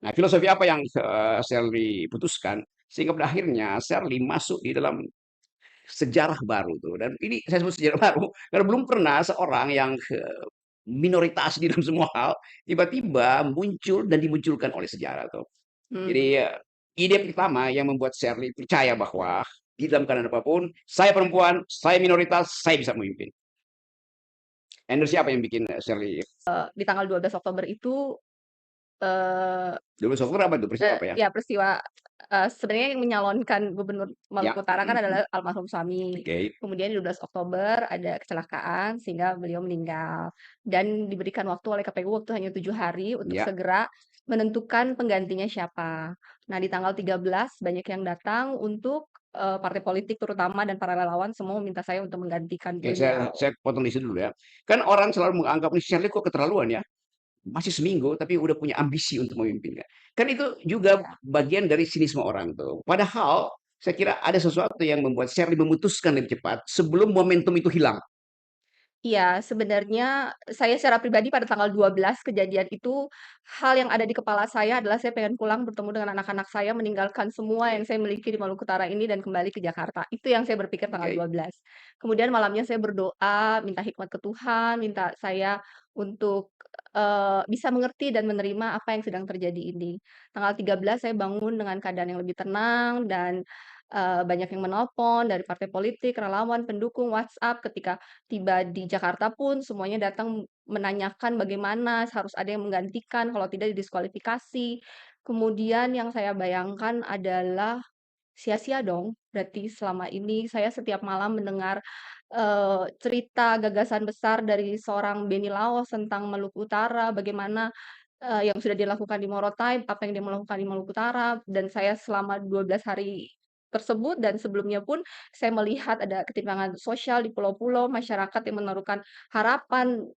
Nah, filosofi apa yang Shirley putuskan sehingga pada akhirnya Shirley masuk di dalam sejarah baru tuh, dan ini saya sebut sejarah baru karena belum pernah seorang yang minoritas di dalam semua hal tiba-tiba muncul dan dimunculkan oleh sejarah tuh. Jadi Mhm. ide pertama yang membuat Shirley percaya bahwa di dalam keadaan apapun, saya perempuan, saya minoritas, saya bisa memimpin. Energi apa yang bikin Shirley Di tanggal 12 Oktober itu, eee dulu software apa tuh peristiwa apa ya? Ya peristiwa, sebenarnya yang menyalonkan gubernur Ya, Maluku Utara kan adalah almarhum suami. oke, Kemudian di 12 Oktober ada kecelakaan sehingga beliau meninggal dan diberikan waktu oleh KPU waktu hanya 7 hari untuk ya, segera menentukan penggantinya siapa. Nah, di tanggal 13 banyak yang datang untuk, partai politik terutama dan para relawan semua meminta saya untuk menggantikan oke, saya beliau. saya potong di situ dulu ya. Kan orang selalu menganggap nih Shirley kok keterlaluan ya. Masih seminggu tapi udah punya ambisi untuk memimpin kan. Kan itu juga Iya. bagian dari sinisme orang tuh. Padahal saya kira ada sesuatu yang membuat Shirley memutuskan lebih cepat sebelum momentum itu hilang. Iya, sebenarnya saya secara pribadi pada tanggal 12 kejadian itu, hal yang ada di kepala saya adalah saya pengen pulang bertemu dengan anak-anak saya, meninggalkan semua yang Oke, saya miliki di Maluku Utara ini dan kembali ke Jakarta. Itu yang saya berpikir tanggal oke, 12. Kemudian malamnya saya berdoa, minta hikmat ke Tuhan, minta saya untuk, bisa mengerti dan menerima apa yang sedang terjadi ini. Tanggal 13 saya bangun dengan keadaan yang lebih tenang dan, banyak yang menelpon dari partai politik, relawan, pendukung, WhatsApp ketika tiba di Jakarta pun semuanya datang menanyakan bagaimana, harus ada yang menggantikan, kalau tidak didiskualifikasi. Kemudian yang saya bayangkan adalah sia-sia dong, berarti selama ini saya setiap malam mendengar, cerita gagasan besar dari seorang Benny Laos tentang Maluku Utara, bagaimana, yang sudah dilakukan di Morotai, apa yang dia melakukan di Maluku Utara, dan saya selama 12 hari tersebut dan sebelumnya pun saya melihat ada ketimpangan sosial di pulau-pulau, masyarakat yang menaruhkan harapan,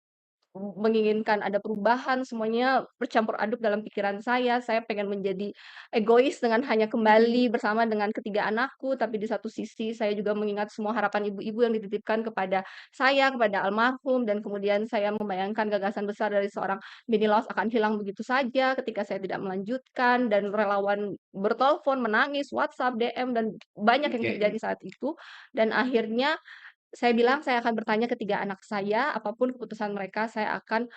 menginginkan ada perubahan, semuanya bercampur aduk dalam pikiran saya. Saya pengen menjadi egois dengan hanya kembali bersama dengan ketiga anakku, tapi di satu sisi saya juga mengingat semua harapan ibu-ibu yang dititipkan kepada saya, kepada almarhum, dan kemudian saya membayangkan gagasan besar dari seorang Benny Laos akan hilang begitu saja ketika saya tidak melanjutkan, dan relawan bertelepon, menangis, WhatsApp, DM, dan banyak yang oke. terjadi saat itu. Dan akhirnya saya bilang saya akan bertanya ketiga anak saya, apapun keputusan mereka saya akan,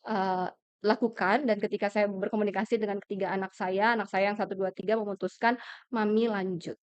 eee, lakukan dan ketika saya berkomunikasi dengan ketiga anak saya yang satu 2 3 memutuskan, "Mami lanjut."